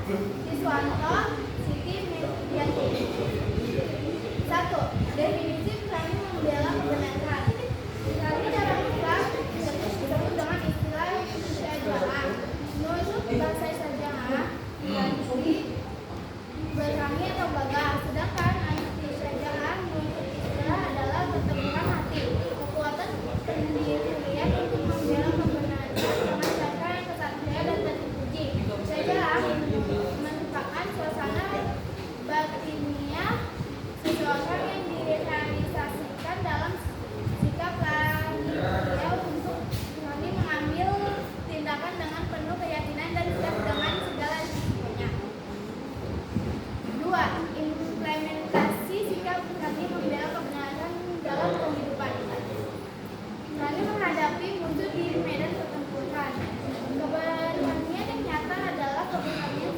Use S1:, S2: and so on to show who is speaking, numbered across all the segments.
S1: Siswanto Siti Mediati. 1. Definisi berani membela kebenaran. Berani dalam Islam disebut dengan istilah syaja'ah. Menurut bahasa syaja'ah berarti berani atau gagah, sedangkan arti syaja'ah menurut istilah adalah keteguhan hati, kekuatan pendirian untuk membela kebenaran dengan cara yang kesatria dan terpuji. Syaja'ah merupakan suasana batinnya seseorang yang direalisasikan dalam sikap dia untuk berani mengambil tindakan dengan penuh keyakinan dan siap dengan segala risikonya. 2. Implementasi sikap berani membela kebenaran dalam kehidupan. Berani menghadapi musuh di medan pertempuran. Keberanian yang nyata adalah keberanian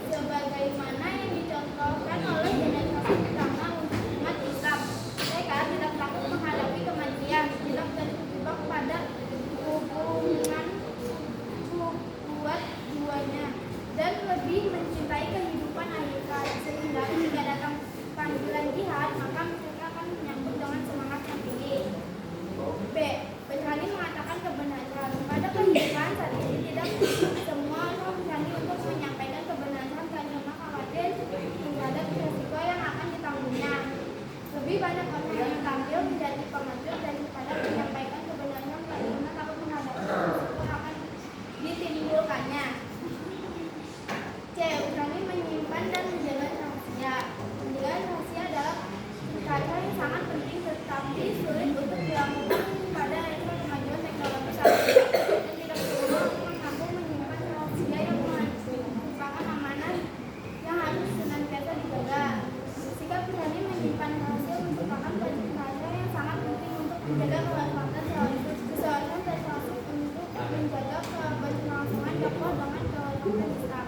S1: sebagaimana yang dicontohkan oleh generasi pertama untuk umat Islam. Mereka tidak takut menghadapi kematian, tidak terjebak pada hubungan kuat jiwanya, dan lebih mencintai kehidupan akhirat. Sehingga ketika datang panggilan jihad, maka mereka akan menyambut dengan semangat yang tinggi. B. Berani mengatakan kebenaran. Pada kehidupan saat ini tidak semua orang berani untuk menyampaikan kebenaran karena khawatir terhadap risiko yang akan ditanggungnya. Lebih banyak orang yang tampil menjadi pengecut daripada menyampaikan kebenaran karena takut menghadapi risiko yang akan ditimbulkannya. C. Berani menyimpan dan menjaga rahasia. Menjaga rahasia adalah perkara yang sangat penting tetapi sulit untuk dilakukan pada era kemajuan teknologi saat ini. Dan tidak semua orang mampu menyimpan rahasia yang merupakan amanah yang harus senantiasa dijaga. Sikap berani menyimpan rahasia merupakan perkara yang sangat penting untuk menjaga keselamatan seseorang termasuk untuk menjaga keberlangsungan dakwah dengan keselamatan Islam.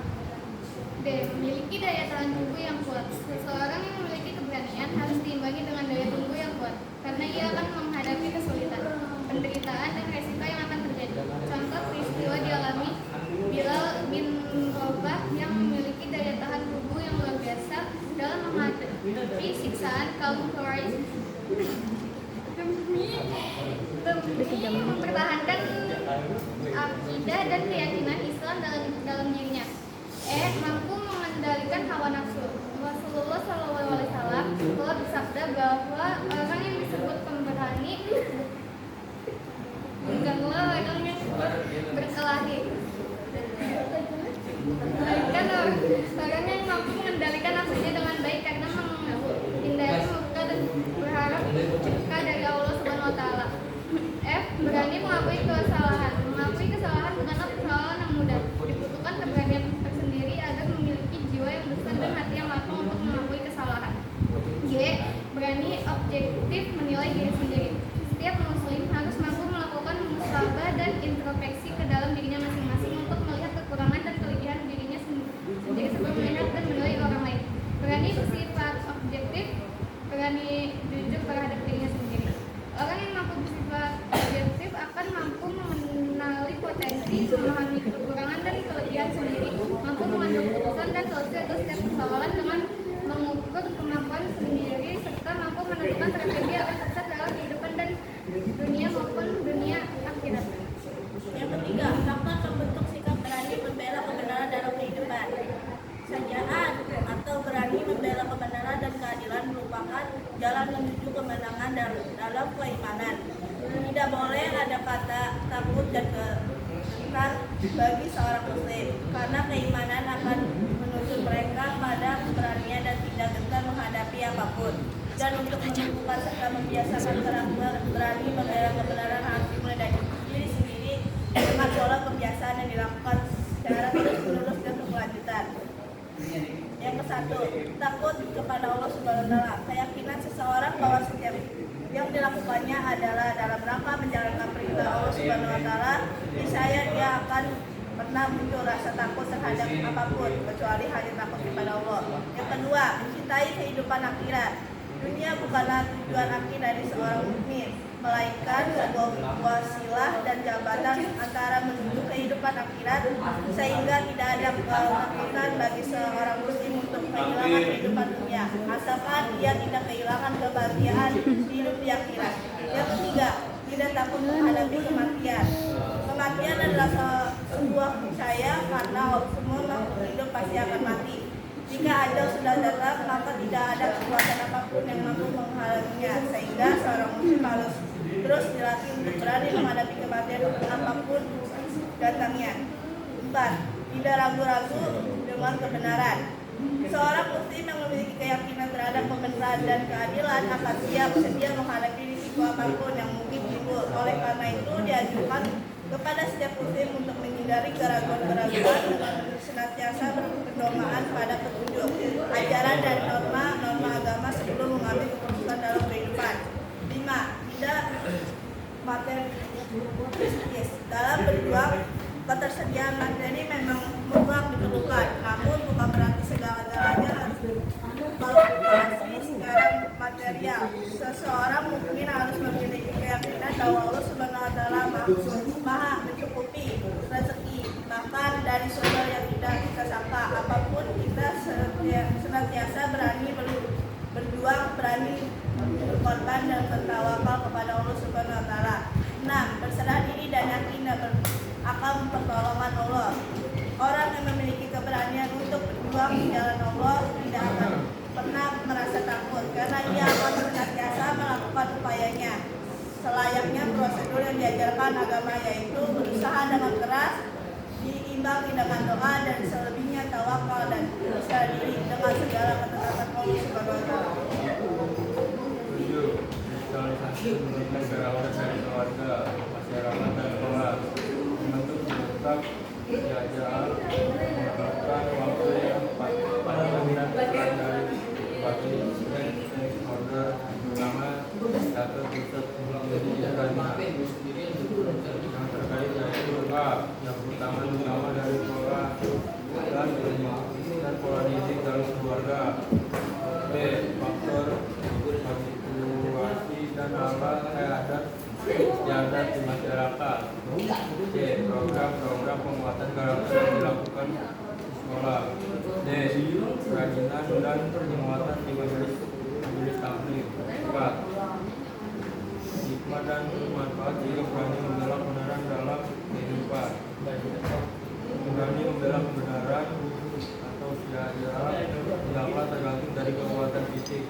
S1: D. Memiliki daya tahan tubuh yang kuat. Seseorang yang memiliki keberanian harus diimbangi dengan daya tubuh yang kuat, karena ia akan menghadapi kesulitan, penderitaan, dan resiko yang akan terjadi. Contoh peristiwa dialami Bilal bin Rabah yang memiliki daya tahan tubuh yang luar biasa dalam menghadapi siksaan kaum Quraisy demi mempertahankan akidah dan keyakinan Islam dalam dirinya. Mampu mengendalikan hawa nafsu. Rasulullah SAW telah bersabda bahwa orang yang disebut pemberani bukanlah orang yang berkelahi, melainkan orang yang mampu mengendalikan nafsunya dengan baik karena menghindari murka dan berharap cekah dari Allah SWT. F. Berani mengakui kesalahan. Mengakui kesalahan bukanlah persoalan yang mudah. Dibutuhkan keberanian tersendiri agar memiliki jiwa yang besar dan hati yang lapang untuk mengakui kesalahan. G. Berani objektif menilai diri sendiri. Setiap muslim harus mampu melakukan muhasabah dan introspeksi ke dalam dirinya masing-masing untuk melihat kekurangan dan kelebihan dirinya sendiri sebelum melihat dan menilai orang lain. Berani bersifat objektif, berani jujur terhadap dirinya sendiri. Orang yang mampu bersifat objektif akan mampu mengenali potensi, memahami kekurangan dan kelebihan sendiri, mampu mengambil keputusan dan solusi atas setiap persoalan dengan mengukur kemampuan sendiri, serta mampu menentukan strategi agar sukses dalam kehidupan dan dunia maupun dunia akhirat.
S2: Yang ketiga, faktor pembentuk sikap berani membela kebenaran dalam kehidupan. Syaja'ah atau berani membela kebenaran dan keadilan merupakan jalan menuju kemenangan dalam keimanan. Tidak boleh ada kata takut dan gentar bagi seorang muslim, karena keimanan akan menuntut mereka pada keberanian dan tidak gentar menghadapi apapun. Dan untuk menumbuhkan serta membiasakan karakter berani membela kebenaran harus dimulai dari diri sendiri dengan pola kebiasaan yang dilakukan secara terus-menerus dan berkelanjutan. Yang ke-1, takut kepada Allah Subhanahu wa taala. Keyakinan seseorang bahwa setiap yang dilakukannya adalah dalam rangka menjalankan perintah Allah Subhanahu wa taala, niscaya dia akan pernah muncul rasa takut terhadap apapun kecuali hanya takut kepada Allah. Yang kedua, mencintai kehidupan akhirat. Dunia bukanlah tujuan akhir dari seorang mukmin. melainkan sebuah wasilah dan jabatan antara menuju kehidupan akhirat, sehingga tidak ada ketakutan bagi seorang muslim untuk kehilangan kehidupan dunia, asalkan ia tidak kehilangan kebahagiaan hidup di akhirat. Yang ketiga, tidak takut menghadapi kematian. Kematian adalah sebuah niscaya karena semua makhluk hidup pasti akan mati. Jika ajal sudah datang, maka tidak ada kekuatan apapun yang mampu menghalanginya, sehingga seorang muslim harus terus dilatih untuk berani menghadapi kematian apapun datangnya. 4. Tidak ragu-ragu dengan kebenaran. Seorang muslim yang memiliki keyakinan terhadap pembenaran dan keadilan akan siap sedia menghadapi risiko apapun yang mungkin timbul. Oleh karena itu, dianjurkan kepada setiap muslim untuk menghindari keraguan-keraguan dengan senantiasa berpedomaan pada petunjuk, ajaran dan norma agama sebelum mengambil keputusan dalam kehidupan. 5. Tidak materialistis. Dalam berjuang, ketersediaan materi memang mutlak diperlukan, namun bukan berarti segala-galanya harus bervariasi sekarang material. Seseorang mungkin harus memiliki keyakinan bahwa Allah Subhanahu wa Ta'ala Maha mencukupi rezeki, bahkan dari sumber yang tidak kita sangka. Apapun kita senantiasa berani berjuang, berani berkorban dan bertawakal kepada Allah Subhanahu wa Ta'ala. 6. Berserah diri dan yakin akan pertolongan Allah. Orang yang memiliki keberanian untuk berjuang di jalan Allah tidak akan pernah merasa takut, karena ia akan senantiasa melakukan upayanya selayaknya prosedur yang diajarkan agama, yaitu berusaha dengan keras, diimbangi dengan doa, dan selebihnya tawakal dan berserah diri dengan segala ketetapan Allah Subhanahu wa Ta'ala.
S3: Berawal dari keluarga, masyarakat dan kelas membentuk tetap jajar menerapkan waktu yang tepat pada pembinaan dari bagi order terutama data pusat menjadi jaringan yang terkait yaitu yang utama dari pola dan pola didik dalam keluarga. B. Faktor habituasi dan alat adat istiadat di masyarakat. C. Program penguatan karakter yang dilakukan di sekolah. D. Kerajinan dan penguatan di majelis taklim. 4. Hikmah dan manfaat jika berani membela kebenaran dalam kehidupan. Berani membela kebenaran atau siapa tergantung dari kekuatan fisik,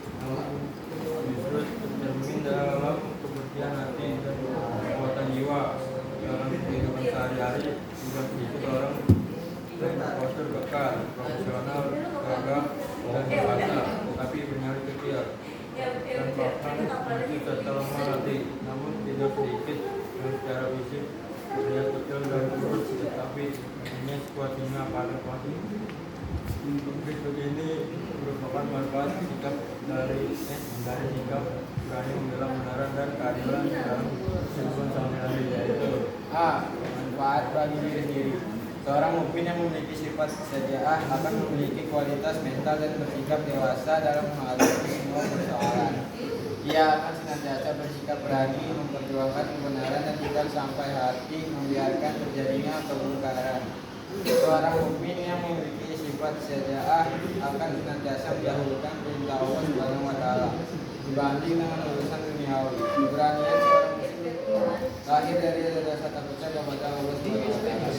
S3: justru tercermin dalam kebersihan hati dan kekuatan jiwa dalam kehidupan sehari-hari. Juga sedikit orang yang berpostur kekal, profesional, gagah, dan dewasa, tetapi bernyali kecil dan bahkan mungkin serta lemah hati. Namun tidak sedikit yang secara fisik terlihat kecil dan kurus, tetapi hatinya sekuat singa pada pagi. Berikut ini merupakan manfaat sikap dari sikap berani membela kebenaran dan keadilan dalam kehidupan sehari-hari, yaitu
S4: A. Manfaat bagi diri sendiri. Seorang mukmin yang memiliki sifat syaja'ah akan memiliki kualitas mental dan bersikap dewasa dalam menghadapi semua persoalan. Ia akan senantiasa bersikap berani, memperjuangkan kebenaran dan tidak sampai hati membiarkan terjadinya kemungkaran. Seorang mukmin yang memiliki sifat syaja'ah akan senantiasa mendahulukan perintah Allah Subhanahu wa Ta'ala dibanding dengan urusan duniawi. Keberanian seorang muslim lahir dari rasa takutnya kepada Allah Subhanahu wa Ta'ala.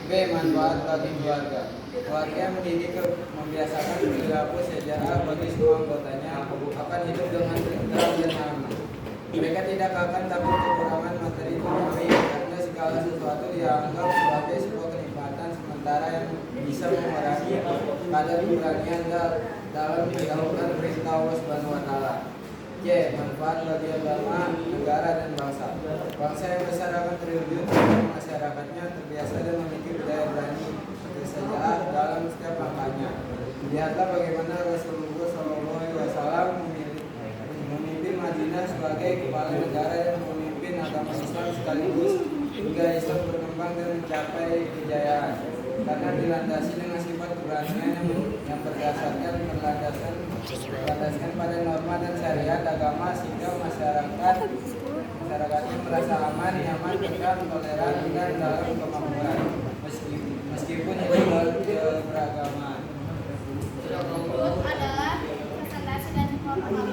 S4: B. Manfaat bagi keluarga. Keluarga mendidik membiasakan perilaku syaja'ah bagi semua anggotanya akan hidup dengan tentram dan nyaman. Mereka tidak akan takut kekurangan materi duniawi karena segala sesuatu dianggap sebagai sebuah kenikmatan sementara yang bisa mengurangi kadar keberanian dalam menjalankan perintah Allah Subhanahu wa Ta'ala. C. Manfaat bagi agama, negara dan bangsa. Bangsa yang besar akan terwujud karena masyarakatnya terbiasa dan memiliki budaya berani syaja'ah dalam setiap langkahnya. Lihatlah bagaimana Rasulullah SAW memimpin Madinah sebagai kepala negara yang memimpin agama Islam sekaligus hingga Islam berkembang dan mencapai kejayaan. Karena dilandasi dengan sifat keberanian yang berdasarkan pada norma dan syariat agama, sehingga masyarakat merasa aman, nyaman, tentram, toleran, dan dalam kemakmuran. Meskipun itu beragama.
S1: Berikut adalah presentasi dan informasi